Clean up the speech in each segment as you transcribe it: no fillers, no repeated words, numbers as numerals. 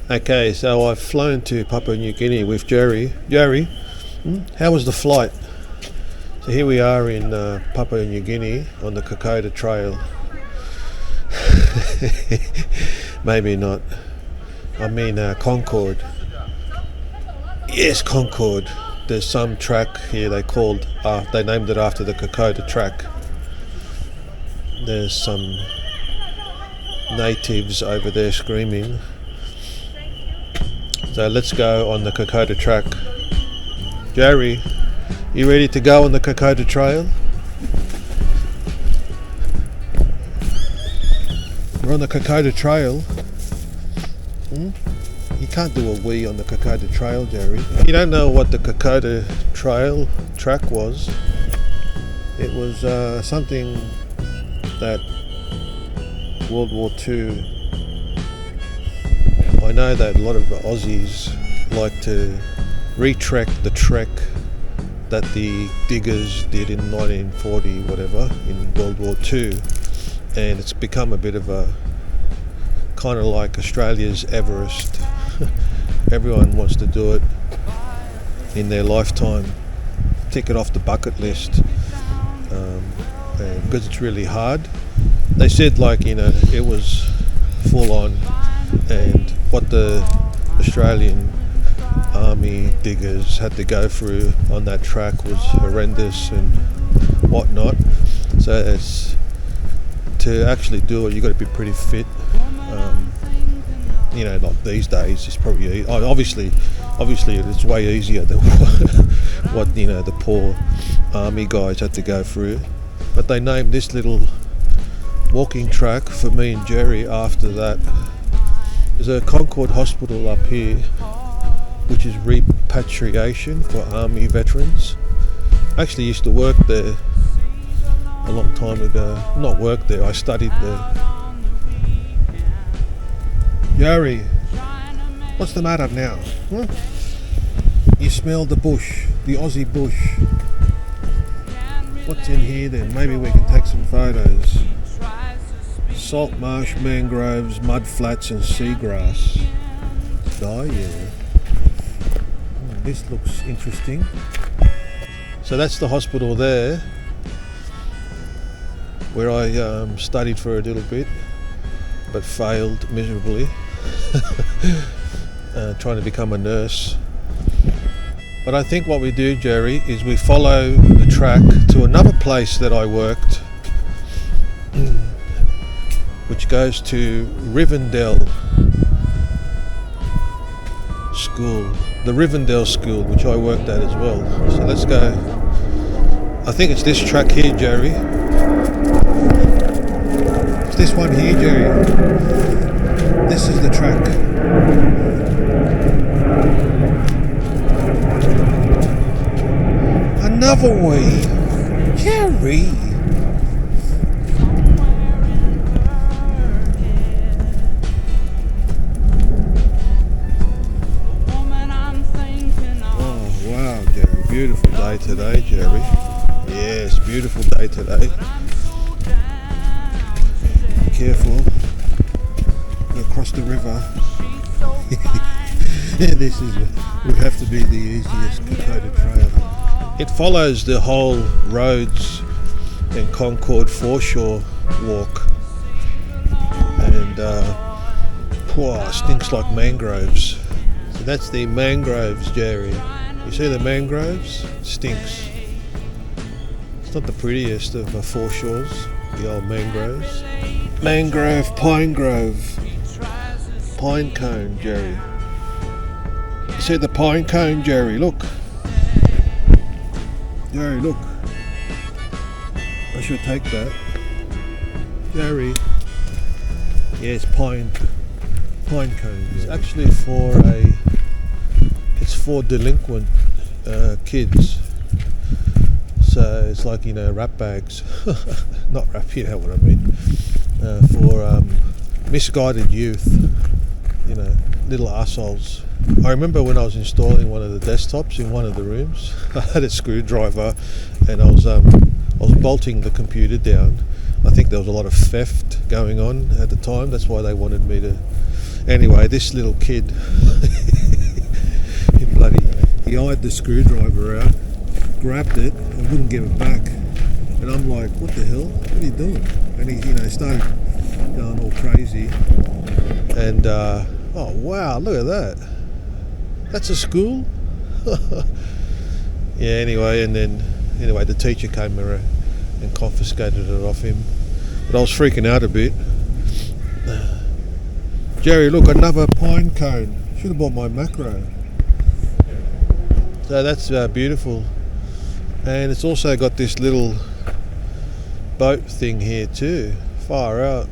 Okay, so I've flown to Papua New Guinea with Jerry. Jerry, how was the flight? So here we are in Papua New Guinea on the Kokoda Trail. Maybe not. I mean Concord. Yes, Concord. There's some track here they named it after the Kokoda track. There's some natives over there screaming. So let's go on the Kokoda track. Jerry, you ready to go on the Kokoda trail? We're on the Kokoda trail. You can't do a wee on the Kokoda trail, Jerry. You don't know what the Kokoda trail track was. It was something that World War II. I know that a lot of Aussies like to retrek the trek that the diggers did in 1940, whatever, in World War II, and it's become a bit of a kind of like Australia's Everest. Everyone wants to do it in their lifetime, tick it off the bucket list, because it's really hard. They said it was full on, and what the Australian army diggers had to go through on that track was horrendous and whatnot. So it's to actually do it, you got to be pretty fit. Like these days, it's probably obviously it's way easier than what the poor army guys had to go through. But they named this little walking track for me and Jerry after that. There's a Concord hospital up here, which is repatriation for army veterans. I actually used to work there a long time ago. Not work there, I studied there. Jerry, what's the matter now? You smell the bush, the Aussie bush. What's in here then? Maybe we can take some photos. Salt marsh, mangroves, mud flats and seagrass. Oh yeah. This looks interesting. So that's the hospital there, where I studied for a little bit, but failed miserably. Trying to become a nurse. But I think what we do, Jerry, is we follow the track to another place that I worked, which goes to Rivendell School, the Rivendell School, which I worked at as well. So let's go. I think it's this track here, Jerry. It's this one here, Jerry. This is the track. Another way, Jerry. Oh wow, Jerry! Beautiful day today, Jerry. Yes, beautiful day today. Be careful. Across the river. This would have to be the easiest Kokoda trail. It follows the whole roads and Concord foreshore walk, and stinks like mangroves. So that's the mangroves, Jerry. You see the mangroves? Stinks. It's not the prettiest of foreshores, the old mangroves. Mangrove, pine grove. Pine cone, Jerry. You see the pine cone, Jerry? Look. Jerry, look. I should take that. Jerry. Yes, pine cone. It's actually it's for delinquent kids. So it's like, rat bags. Not rat, you know what I mean. For misguided youth. Little arseholes. I remember when I was installing one of the desktops in one of the rooms, I had a screwdriver and I was bolting the computer down. I think there was a lot of theft going on at the time. That's why they wanted me to Anyway, this little kid, he eyed the screwdriver out, grabbed it and wouldn't give it back. And I'm like, what the hell? What are you doing? And he, started going all crazy. And oh wow, look at that. That's a school? Yeah, anyway, the teacher came around and confiscated it off him. But I was freaking out a bit. Jerry, look, another pine cone. Should have bought my macro. So that's beautiful. And it's also got this little boat thing here too, far out.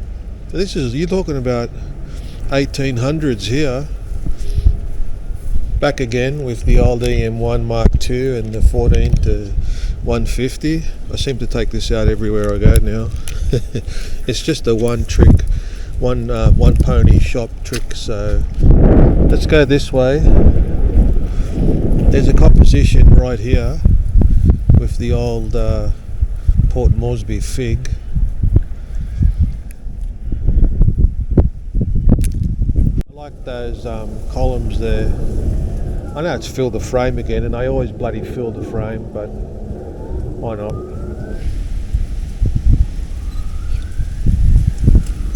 So you're talking about 1800s here. Back again with the old EM1 Mark II and the 14 to 150. I seem to take this out everywhere I go now. It's just a one pony shop trick. So let's go this way. There's a composition right here with the old Port Moresby fig. I like those columns there. I know it's fill the frame again, and I always bloody fill the frame, but why not?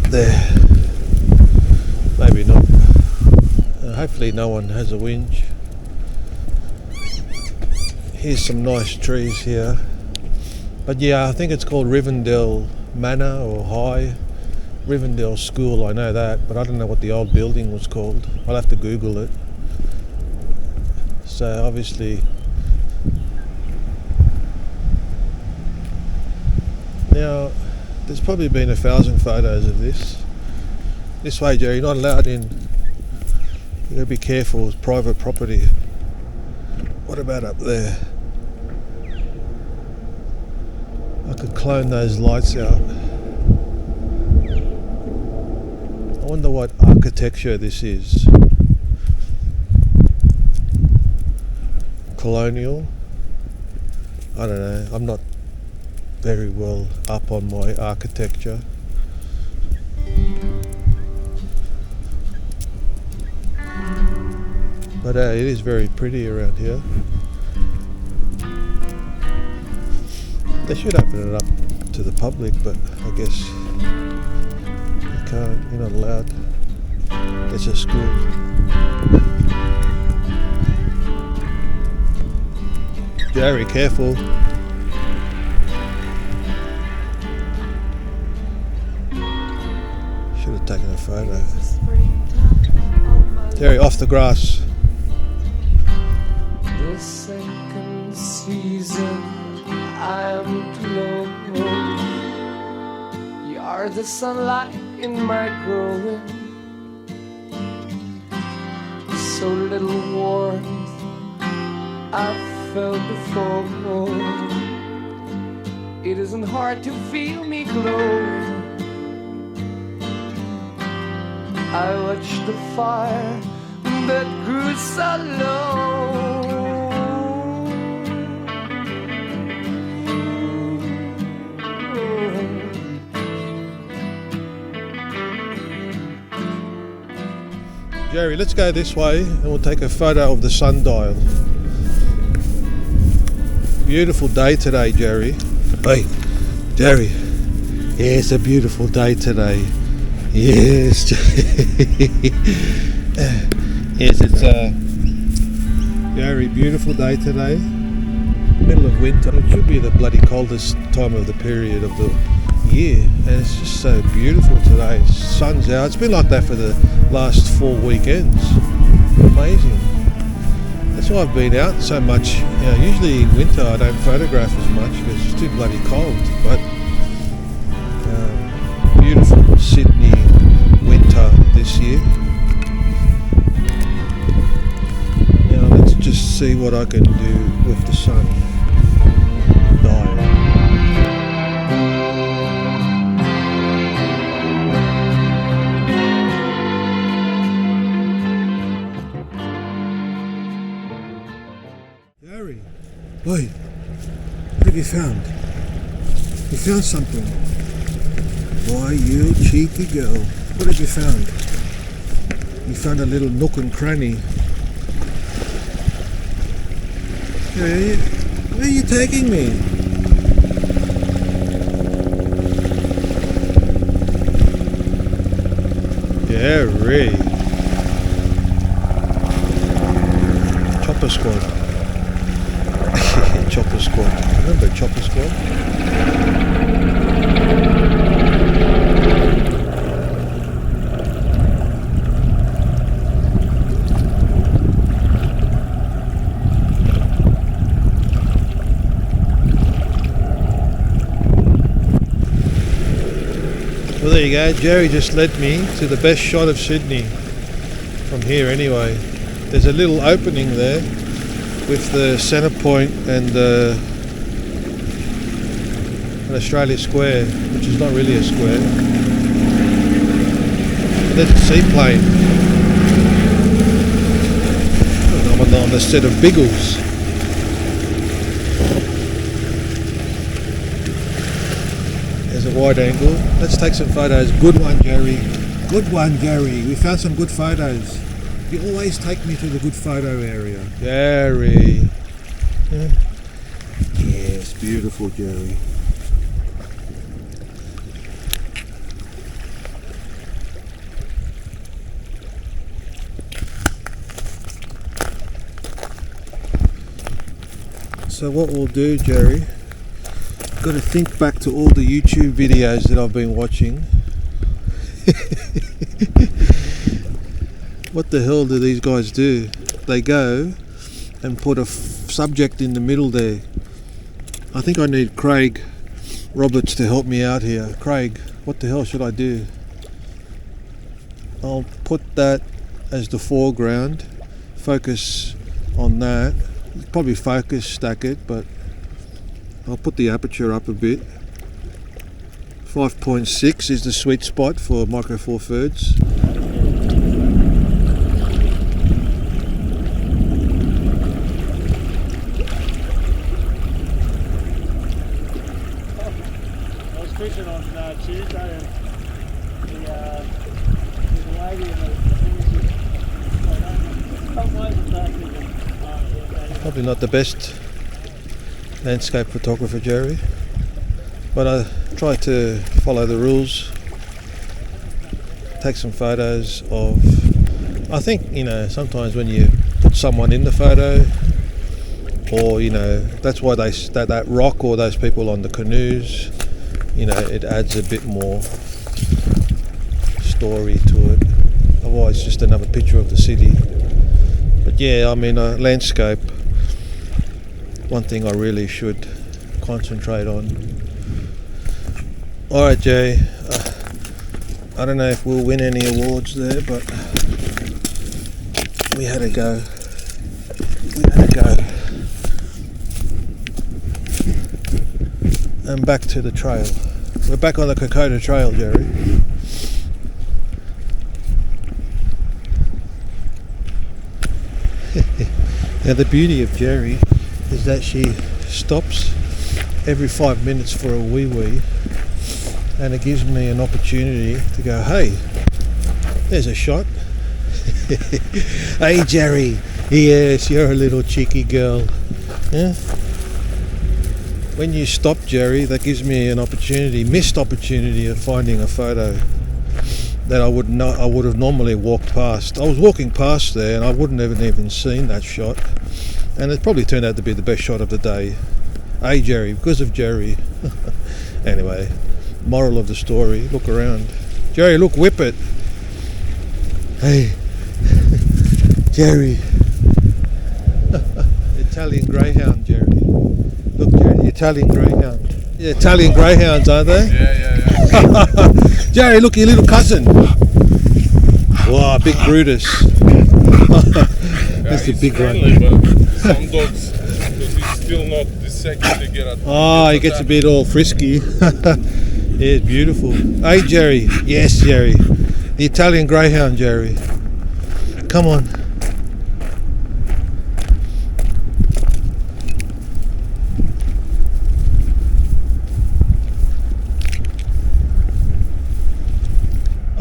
There. Maybe not. Hopefully no one has a whinge. Here's some nice trees here. But yeah, I think it's called Rivendell Manor or High. Rivendell School, I know that, but I don't know what the old building was called. I'll have to Google it. So obviously, now there's probably been 1,000 photos of this. This way, Jerry, you're not allowed in. You gotta be careful, it's private property. What about up there? I could clone those lights out. I wonder what architecture this is. Colonial? I don't know. I'm not very well up on my architecture. But it is very pretty around here. They should open it up to the public, but I guess you can't, you're not allowed. It's a school. Jerry, careful. Should have taken a photo. Jerry, off the grass. The second season I'm glowing. You are the sunlight in my growing. So little warmth I've felt before. It isn't hard to feel me glowing. I watched the fire that grew so low. Jerry, let's go this way and we'll take a photo of the sundial. Beautiful day today, Jerry. Hey, Jerry. Yeah, it's a beautiful day today. Yes. Yes, it's a very beautiful day today. Middle of winter. It should be the bloody coldest time of the period of the year, and it's just so beautiful today. Sun's out. It's been like that for the last 4 weekends. Amazing. That's why I've been out so much. Usually in winter I don't photograph as much because it's too bloody cold. But beautiful Sydney winter this year. Now let's just see what I can do with the sun dial. Gary, boy, what have you found? You found something. Boy, you cheeky girl. What have you found? We found a little nook and cranny. Where are you taking me? Jerry. Chopper Squad. Chopper Squad. Remember Chopper Squad? Well, there you go. Jerry just led me to the best shot of Sydney from here anyway. There's a little opening there with the centre point and an Australia square, which is not really a square. There's a seaplane. I'm on the set of Biggles. There's a wide angle. Let's take some photos. Good one, Jerry. Good one, Jerry. We found some good photos. You always take me to the good photo area. Jerry. Yeah. Yes, beautiful, Jerry. So what we'll do, Jerry, got to think back to all the YouTube videos that I've been watching. What the hell do these guys do? They go and put a subject in the middle there. I think I need Craig Roberts to help me out here. Craig, what the hell should I do? I'll put that as the foreground, focus on that. Probably focus stack it, but I'll put the aperture up a bit. 5.6 is the sweet spot for micro four thirds. I was fishing on Tuesday and the lady in the Probably not the best landscape photographer, Jerry, but I try to follow the rules, take some photos of, I think, you know, sometimes when you put someone in the photo, or, you know, that's why that rock or those people on the canoes, you know, it adds a bit more story to it. Otherwise, just another picture of the city. But yeah, I mean, landscape, one thing I really should concentrate on. Alright, Jay, I don't know if we'll win any awards there, but we had a go. And back to the trail. We're back on the Kokoda trail, Jerry. Now the beauty of Jerry is that she stops every 5 minutes for a wee, and it gives me an opportunity to go, hey, there's a shot. Hey Jerry, yes, you're a little cheeky girl. Yeah? When you stop, Jerry, that gives me an missed opportunity of finding a photo that I would have normally walked past. I was walking past there and I wouldn't have even seen that shot, and it probably turned out to be the best shot of the day. Hey Jerry, because of Jerry. Anyway, moral of the story, look around. Jerry, look, whip it. Hey, Jerry. Italian Greyhound, Jerry. Look, Jerry, the Italian Greyhound. Yeah, Italian Greyhounds, aren't they? Yeah. Jerry, look, your little cousin. Wow, big Brutus. That's a big friendly, one. But some dogs, because he's still not the second they get at. Oh, he gets a bit all frisky. Yeah, it's beautiful. Hey, Jerry. Yes, Jerry. The Italian Greyhound, Jerry. Come on.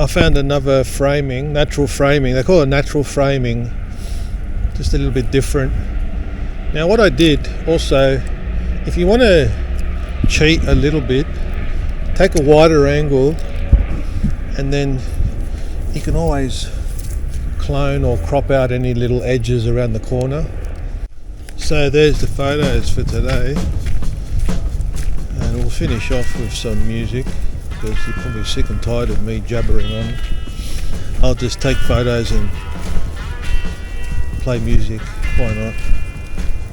I found another framing, natural framing. They call it natural framing, just a little bit different. Now what I did also, if you want to cheat a little bit, take a wider angle, and then you can always clone or crop out any little edges around the corner. So there's the photos for today, and we'll finish off with some music because you're probably sick and tired of me jabbering on. I'll just take photos and play music, why not?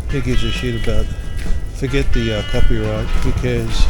Who gives a shit about, forget the copyright, who cares?